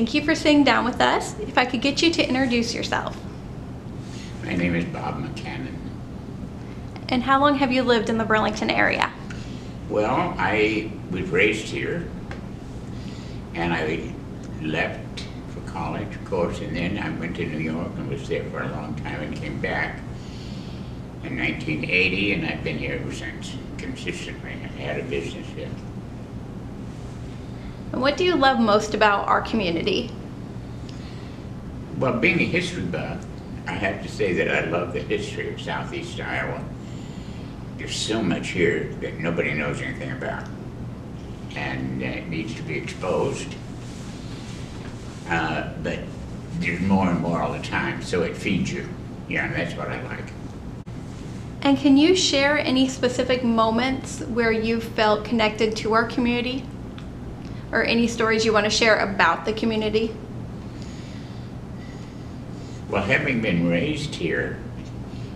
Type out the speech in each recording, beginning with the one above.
Thank you for sitting down with us. If I could get you to introduce yourself. My name is Bob McCannon. And how long have you lived in the Burlington area? Well, I was raised here, and I left for college, of course, and then I went to New York and was there for a long time and came back in 1980, and I've been here ever since, consistently. I had a business here. And what do you love most about our community? Well, being a history buff, I have to say that I love the history of Southeast Iowa. There's so much here that nobody knows anything about, and it needs to be exposed. But there's more and more all the time, so it feeds you. Yeah, and that's what I like. And can you share any specific moments where you felt connected to our community? Or any stories you want to share about the community? Well, having been raised here,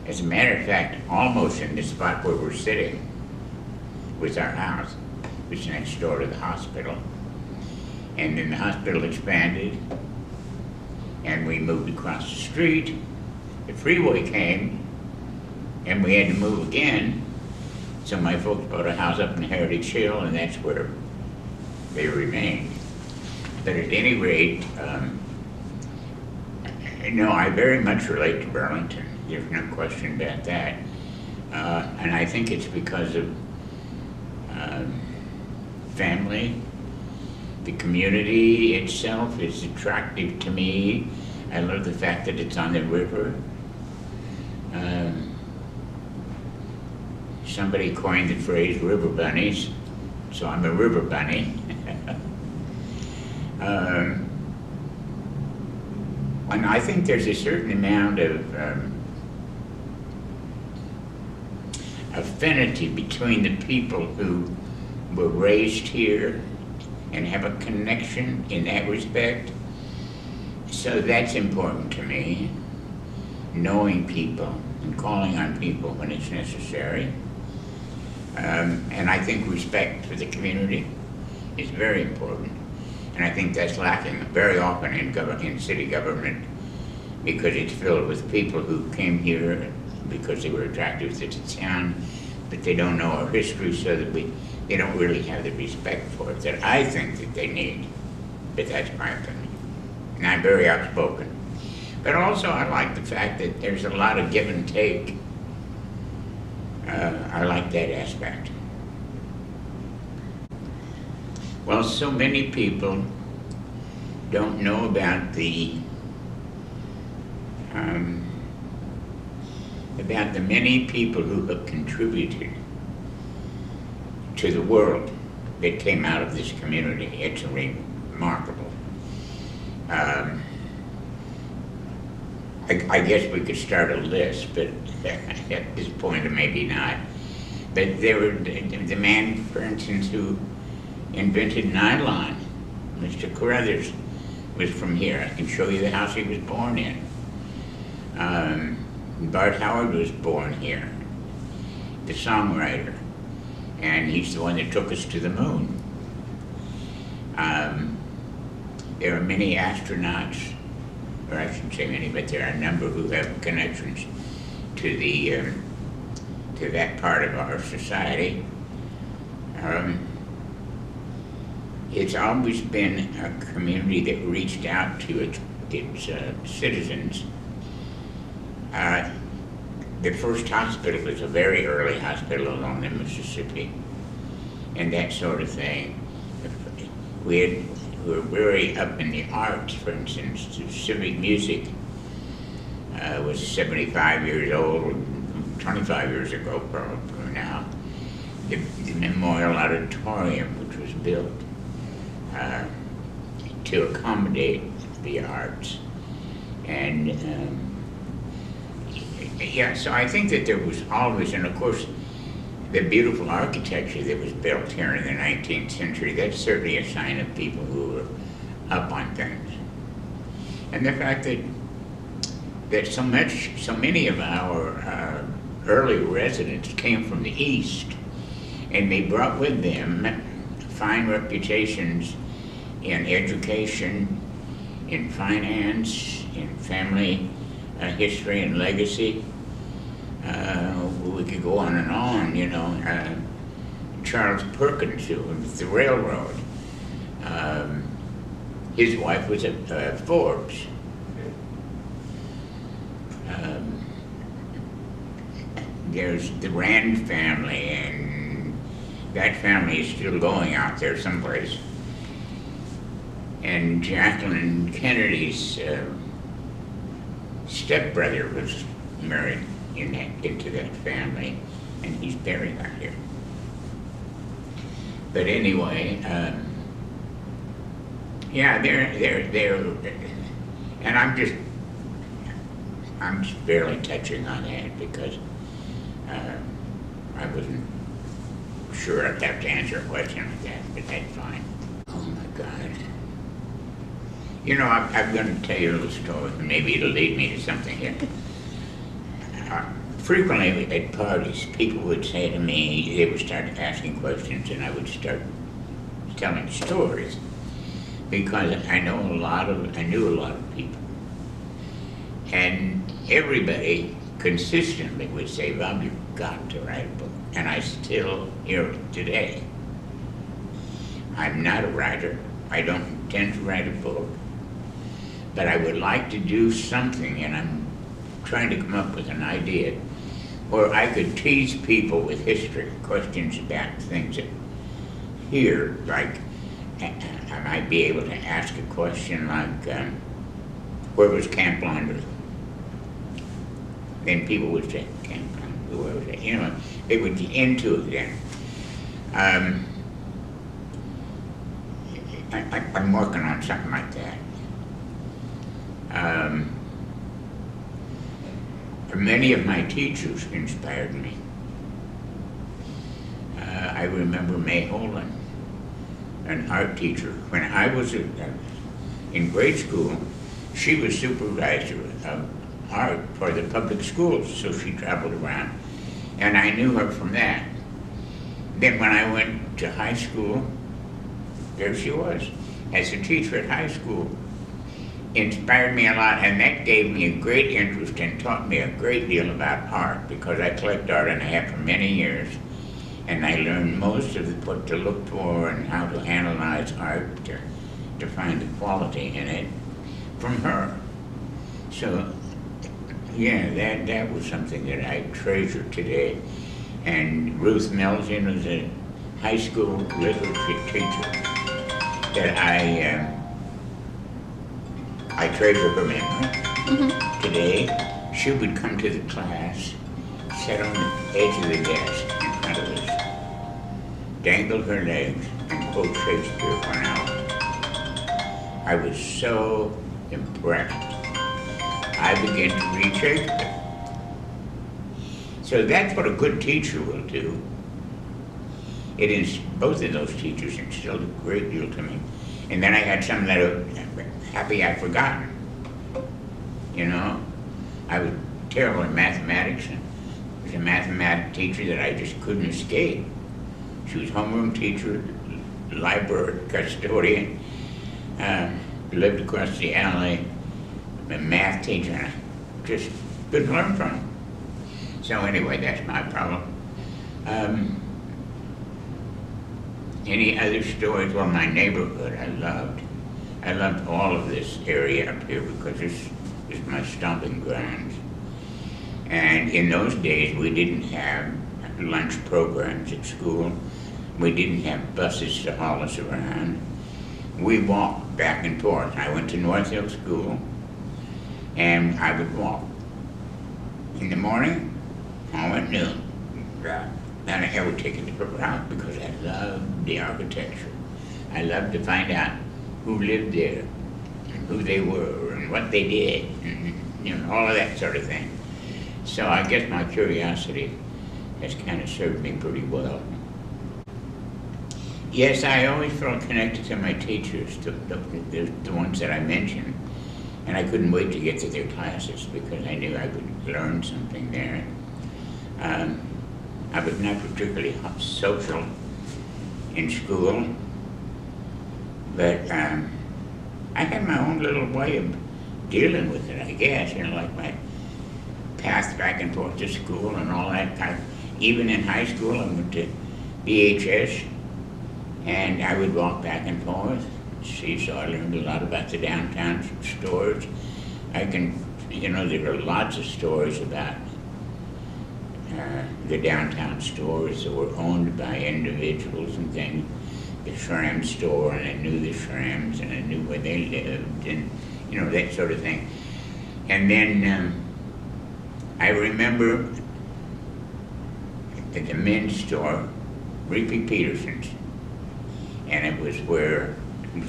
as a matter of fact, almost in the spot where we're sitting was our house, which is next door to the hospital. And then the hospital expanded, and we moved across the street. The freeway came, and we had to move again. So my folks bought a house up in Heritage Hill, and that's where they remained. But at any rate, no, I very much relate to Burlington. There's no question about that. And I think it's because of family. The community itself is attractive to me. I love the fact that it's on the river. Somebody coined the phrase river bunnies, so I'm a river bunny. And I think there's a certain amount of affinity between the people who were raised here and have a connection in that respect. So that's important to me, knowing people and calling on people when it's necessary. And I think respect for the community is very important. And I think that's lacking very often in city government, because it's filled with people who came here because they were attracted to the town, but they don't know our history, so that they don't really have the respect for it that I think that they need. But that's my opinion. And I'm very outspoken. But also I like the fact that there's a lot of give and take. I like that aspect. Well, so many people don't know about the many people who have contributed to the world that came out of this community. It's remarkable. I guess we could start a list, but at this point maybe not. But there were the man, for instance, who invented nylon. Mr. Carruthers was from here. I can show you the house he was born in. Bart Howard was born here, the songwriter, and he's the one that took us to the moon. There are many astronauts, or I shouldn't say many, but there are a number who have connections to to that part of our society. It's always been a community that reached out to its citizens. The first hospital was a very early hospital along the Mississippi, and that sort of thing. We were very up in the arts, for instance. Civic music was 75 years old, 25 years ago probably now. The Memorial Auditorium, which was built to accommodate the arts. And yeah, so I think that there was always, and of course, the beautiful architecture that was built here in the 19th century, that's certainly a sign of people who were up on things. And the fact that so many of our early residents came from the East, and they brought with them fine reputations in education, in finance, in family history and legacy. We could go on and on, you know. Charles Perkins, who was the railroad. His wife was at Forbes. There's the Rand family, and that family is still going out there someplace. And Jacqueline Kennedy's stepbrother was married into that family, and he's buried out here. But anyway, yeah, they're, and I'm just barely touching on that because I wasn't sure I'd have to answer a question like that, but that's fine. Oh my God. You know, I'm going to tell you a little story. Maybe it'll lead me to something here. Frequently at parties, people would say to me, they would start asking questions, and I would start telling stories because I knew a lot of people. And everybody consistently would say, Bob, you've got to write a book. And I still hear it today. I'm not a writer. I don't intend to write a book. But I would like to do something, and I'm trying to come up with an idea where I could tease people with history, questions about things that here, like I might be able to ask a question like, where was Camp Laundry? Then people would say, Camp Laundry, where was it? You know, they would get into it then. I'm working on something like that. Many of my teachers inspired me. I remember May Holland, an art teacher. When I was in grade school, she was supervisor of art for the public schools, so she traveled around, and I knew her from that. Then when I went to high school, there she was, as a teacher at high school. Inspired me a lot, and that gave me a great interest and taught me a great deal about art, because I collect art and I have for many years, and I learned most of what to look for and how to analyze art to find the quality in it from her. So yeah, that was something that I treasure today. And Ruth Melton was a high school literature teacher that I treasure her memory. Mm-hmm. Today, she would come to the class, sit on the edge of the desk in front of us, dangle her legs, and quote Shakespeare for an hour. I was so impressed. I began to read Shakespeare. So that's what a good teacher will do. It is, both of those teachers instilled a great deal to me. And then I had some that are happy I'd forgotten. You know, I was terrible at mathematics, and there was a mathematics teacher that I just couldn't escape. She was homeroom teacher, library custodian, lived across the alley, a math teacher, and I just couldn't learn from her. So anyway, that's my problem. Any other stories? Well, my neighborhood I loved. I loved all of this area up here because this is my stomping grounds. And in those days, we didn't have lunch programs at school. We didn't have buses to haul us around. We walked back and forth. I went to North Hill School, and I would walk. In the morning, home at noon. And I would take a different route because I loved the architecture. I loved to find out who lived there, and who they were, and what they did, and you know, all of that sort of thing. So I guess my curiosity has kind of served me pretty well. Yes, I always felt connected to my teachers, the ones that I mentioned, and I couldn't wait to get to their classes because I knew I would learn something there. I was not particularly social in school, but I had my own little way of dealing with it, I guess, like my path back and forth to school and all that kind of, even in high school, I went to BHS, and I would walk back and forth. See, so I learned a lot about the downtown stores. There are lots of stories about the downtown stores that were owned by individuals and things. The Shram store, and I knew the Shrams, and I knew where they lived, and that sort of thing. And then I remember at the men's store, Reapy Peterson's, and it was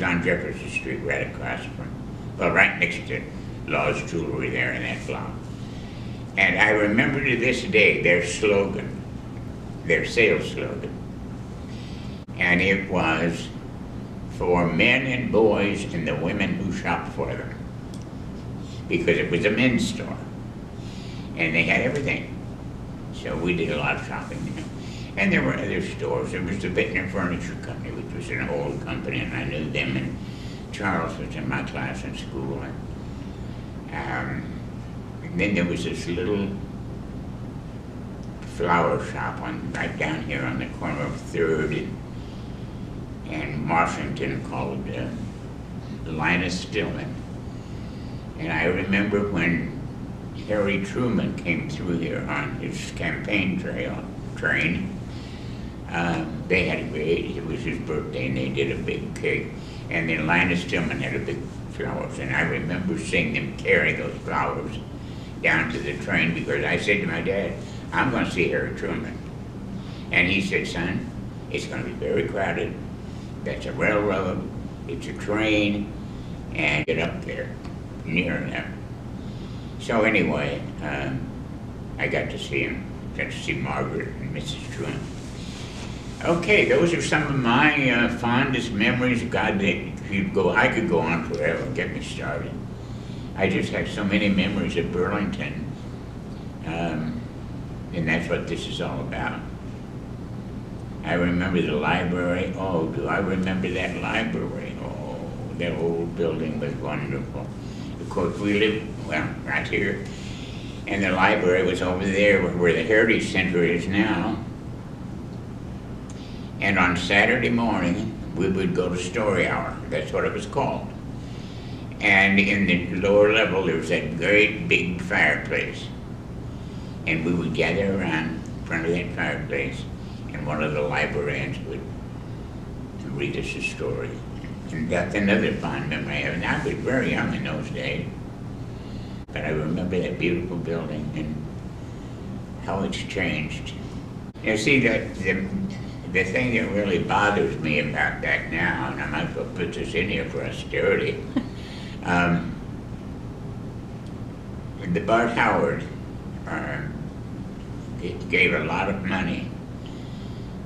on Jefferson Street, right across from, right next to Law's Jewelry there in that block. And I remember to this day their slogan, their sales slogan. And it was, for men and boys and the women who shop for them. Because it was a men's store. And they had everything. So we did a lot of shopping there. And there were other stores. There was the Bittner Furniture Company, which was an old company, and I knew them. And Charles was in my class in school. And then there was this little flower shop right down here on the corner of 3rd and Washington called Linus Stillman. And I remember when Harry Truman came through here on his campaign train, they had it was his birthday, and they did a big cake. And then Linus Stillman had a big flowers, and I remember seeing them carry those flowers down to the train, because I said to my dad, I'm going to see Harry Truman. And he said, son, it's going to be very crowded. That's a railroad, it's a train, and get up there near them. So anyway, I got to see him, got to see Margaret and Mrs. Truman. Okay, those are some of my fondest memories. God, I could go on forever, get me started. I just have so many memories of Burlington, and that's what this is all about. I remember the library. Oh, do I remember that library? Oh, that old building was wonderful. Of course, we lived, right here, and the library was over there where the Heritage Center is now. And on Saturday morning, we would go to Story Hour. That's what it was called. And in the lower level, there was that great big fireplace. And we would gather around in front of that fireplace, and one of the librarians would read us a story. And that's another fond memory I have. And I was very young in those days, but I remember that beautiful building and how it's changed. You see, the thing that really bothers me about that now, and I might as well put this in here for austerity, the Bart Howard gave a lot of money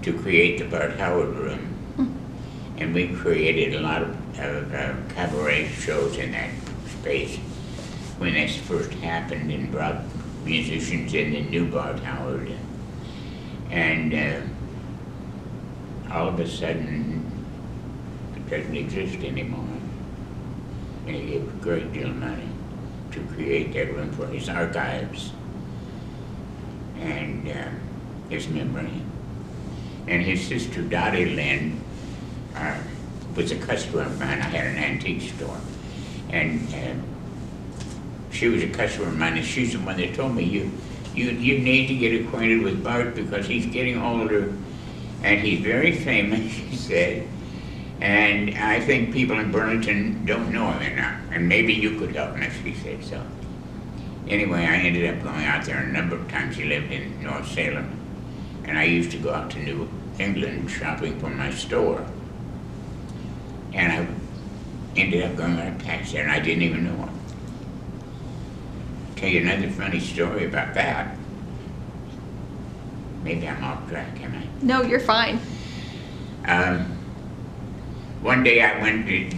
to create the Bart Howard Room, and we created a lot of cabaret shows in that space when this first happened, and brought musicians in the new Bart Howard, and all of a sudden it doesn't exist anymore. And he gave a great deal of money to create that room for his archives and his memory. And his sister Dottie Lynn was a customer of mine. I had an antique store, and she was a customer of mine, and she's the one that told me, you need to get acquainted with Bart because he's getting older and he's very famous, she said, and I think people in Burlington don't know him enough, and maybe you could help him, she said so. Anyway, I ended up going out there a number of times. He lived in North Salem, and I used to go out to New England shopping for my store. And I ended up going right past there, and I didn't even know him. Tell you another funny story about that. Maybe I'm off track, am I? No, you're fine. One day I went to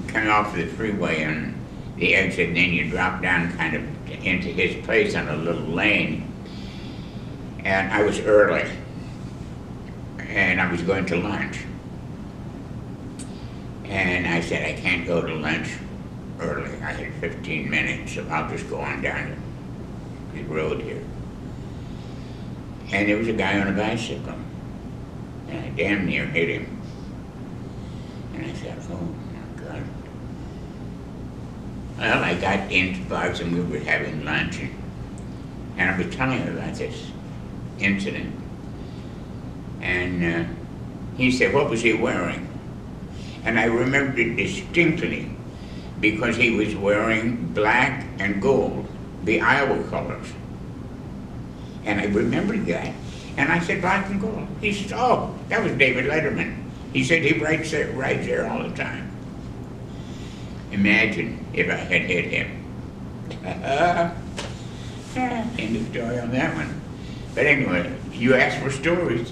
come off the freeway on the exit, and then you drop down kind of into his place on a little lane. And I was early, and I was going to lunch. And I said, I can't go to lunch early. I had 15 minutes, so I'll just go on down the road here. And there was a guy on a bicycle, and I damn near hit him. And I thought, oh my God. Well, I got into Bob's and we were having lunch, and I was telling him about this incident. And he said, what was he wearing? And I remembered it distinctly because he was wearing black and gold, the Iowa colors. And I remembered that. And I said, black and gold. He said, oh, that was David Letterman. He said he rides there all the time. Imagine if I had hit him. End of story on that one. But anyway, you asked for stories.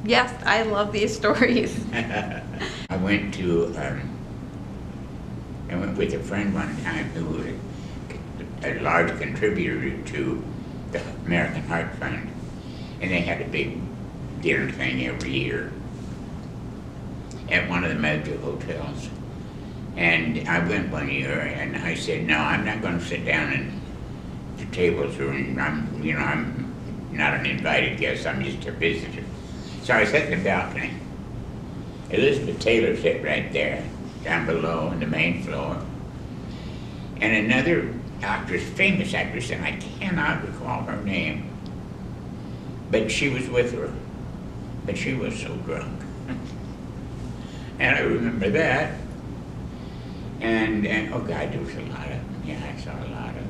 Yes, I love these stories. I went with a friend one time who was a large contributor to the American Heart Fund, and they had a big dinner thing every year at one of the major hotels. And I went one year, and I said, no, I'm not going to sit down at the tables, or I'm not an invited guest, I'm just a visitor. So I sat in the balcony. Elizabeth Taylor sat right there, down below on the main floor. And another actress, famous actress, and I cannot recall her name, but she was with her. But she was so drunk. And I remember that. And oh God, there was a lot of, yeah, I saw a lot of.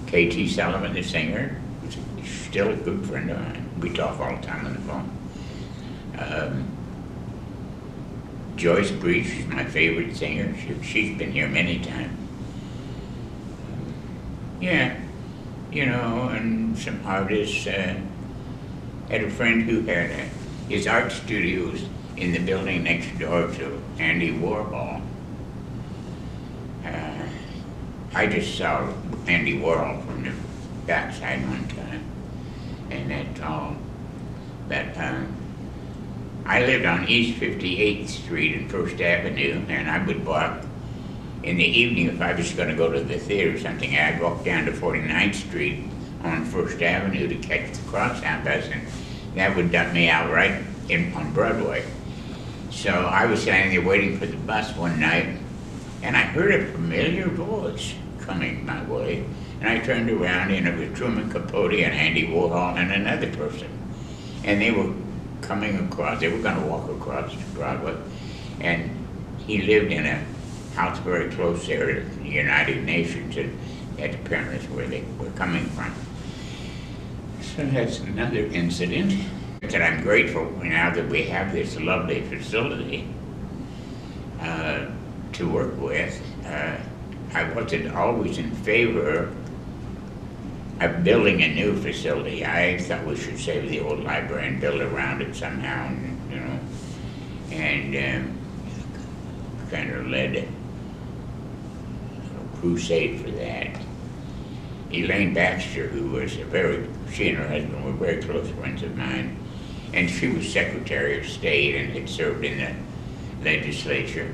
K.T. Sullivan, the singer, was still a good friend of mine. We talk all the time on the phone. Joyce Breach is my favorite singer. She's been here many times. Yeah, and some artists. Had a friend who had his art studios in the building next door to Andy Warhol. I just saw Andy Warhol from the backside one time, and that's all. But I lived on East 58th Street and First Avenue, and I would walk in the evening if I was going to go to the theater or something. I'd walk down to 49th Street on First Avenue to catch the crosstown bus, and that would dump me out right on Broadway. So I was standing there waiting for the bus one night, and I heard a familiar voice coming my way, and I turned around, and it was Truman Capote and Andy Warhol and another person, and they were coming across. They were going to walk across Broadway, and he lived in a house very close there to the United Nations, and that's apparently where they were coming from. So that's another incident. That I'm grateful now that we have this lovely facility to work with. I wasn't always in favor of building a new facility. I thought we should save the old library and build around it somehow, and kind of led a crusade for that. Elaine Baxter, who was she and her husband were very close friends of mine, and she was Secretary of State and had served in the legislature.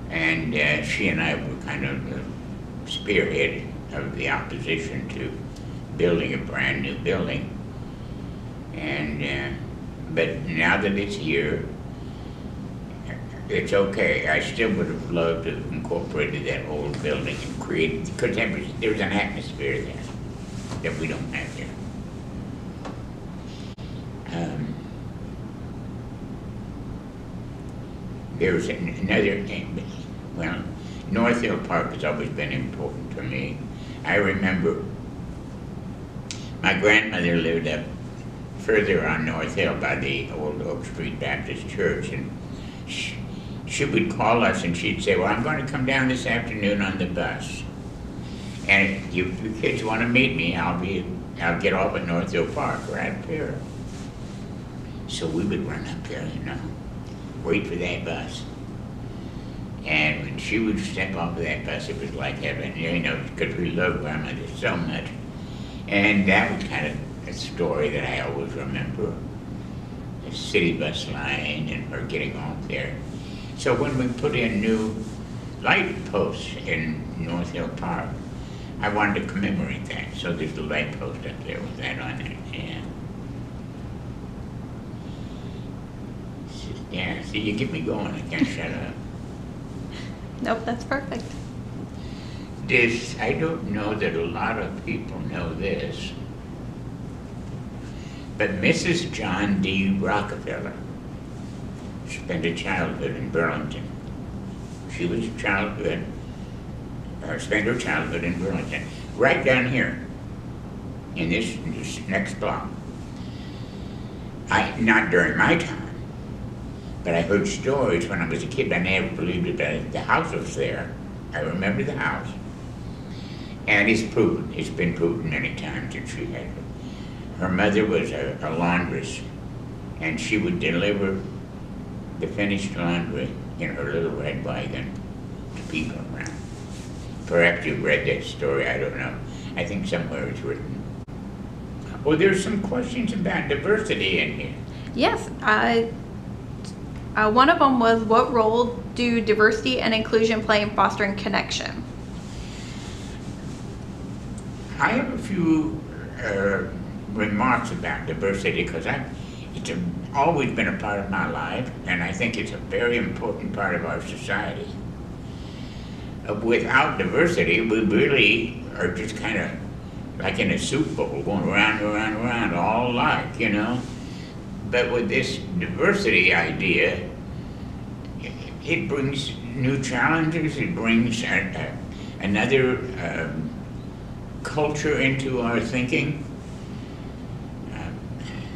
And she and I were kind of the spearhead of the opposition to building a brand new building. And but now that it's here, it's okay. I still would have loved to have incorporated that old building and created, because there's an atmosphere there that we don't have here. There's another thing. Well, North Hill Park has always been important to me. I remember my grandmother lived up further on North Hill by the old Oak Street Baptist Church, and she would call us and she'd say, well, I'm going to come down this afternoon on the bus. And if you kids want to meet me, I'll get off at North Hill Park right up here. So we would run up there, wait for that bus. And when she would step off of that bus, it was like heaven, because we loved grandmother so much. And that was kind of a story that I always remember. The city bus line and her getting off there. So when we put in new light posts in North Hill Park, I wanted to commemorate that. So there's a light post up there with that on it. Yeah. Yeah, see, you get me going. I can't shut up. Nope, that's perfect. I don't know that a lot of people know this, but Mrs. John D. Rockefeller spent a childhood in Burlington. She was spent her childhood in Burlington, right down here, in this next block. Not during my time, but I heard stories when I was a kid. I never believed it, but the house was there. I remember the house. And it's proven. It's been proven many times that she had it. Her mother was a laundress, and she would deliver the finished laundry in her little red wagon to people around. Perhaps you've read that story, I don't know. I think somewhere it's written. Well, there's some questions about diversity in here. Yes, one of them was, what role do diversity and inclusion play in fostering connection? I have a few remarks about diversity because it's always been a part of my life, and I think it's a very important part of our society. Without diversity, we really are just kind of like in a soup bowl, going around and around and around, all alike, you know. But with this diversity idea, it brings new challenges, it brings another culture into our thinking.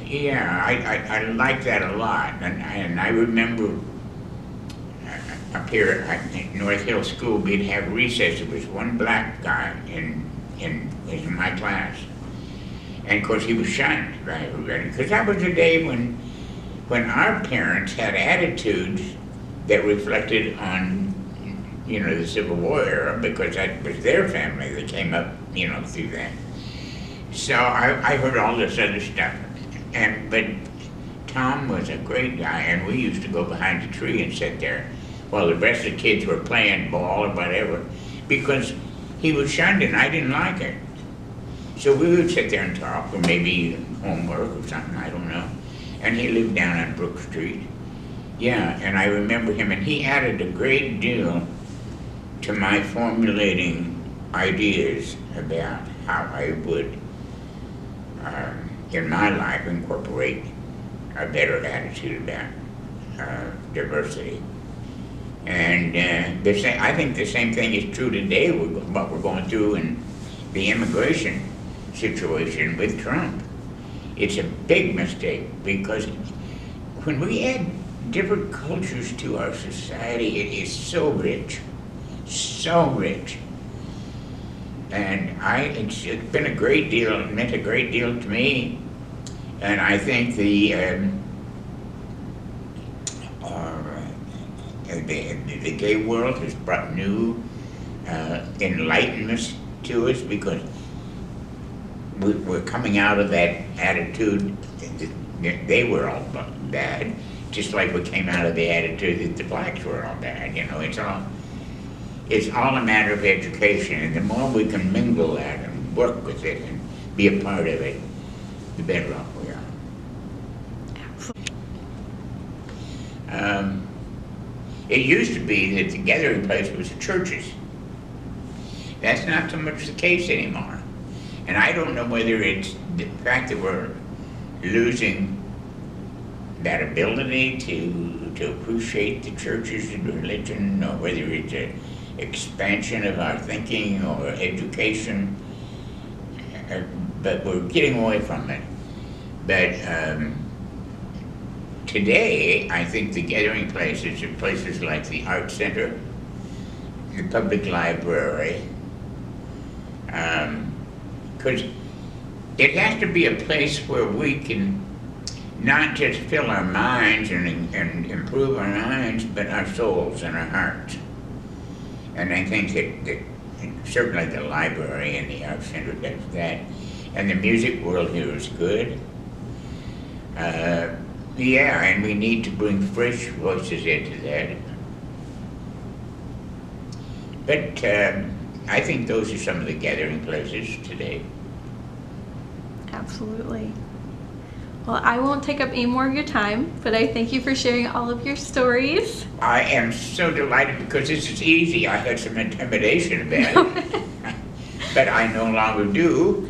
I like that a lot, and I remember up here at North Hill School, we'd have recess. There was one black guy in my class, and of course he was shunned by everybody, because that was a day when our parents had attitudes that reflected on, you know, the Civil War era, because that was their family that came up, you know, through that. So I heard all this other stuff, but Tom was a great guy, and we used to go behind the tree and sit there while the rest of the kids were playing ball or whatever, because he was shunned and I didn't like it. So we would sit there and talk, or maybe homework or something, I don't know. And he lived down on Brook Street. Yeah, and I remember him, and he added a great deal to my formulating ideas about how I would, in my life, incorporate a better attitude about diversity. And I think the same thing is true today with what we're going through in the immigration situation with Trump. It's a big mistake, because when we add different cultures to our society, it is so rich, so rich. And it's been a great deal, it meant a great deal to me. And I think the gay world has brought new enlightenment to us, because we're coming out of that attitude that they were all bad, just like we came out of the attitude that the blacks were all bad. You know, it's all a matter of education, and the more we can mingle that and work with it and be a part of it, the better off we are. It used to be that the gathering place was the churches. That's not so much the case anymore. And I don't know whether it's the fact that we're losing that ability to appreciate the churches and religion, or whether it's an expansion of our thinking or education, but we're getting away from it. But today, I think the gathering places are places like the Art Center, the public library, because it has to be a place where we can not just fill our minds and improve our minds, but our souls and our hearts. And I think that certainly the library and the Art Center does that. And the music world here is good. Yeah, and we need to bring fresh voices into that. But I think those are some of the gathering places today. Absolutely. Well, I won't take up any more of your time, but I thank you for sharing all of your stories. I am so delighted because this is easy. I had some intimidation about it, but I no longer do.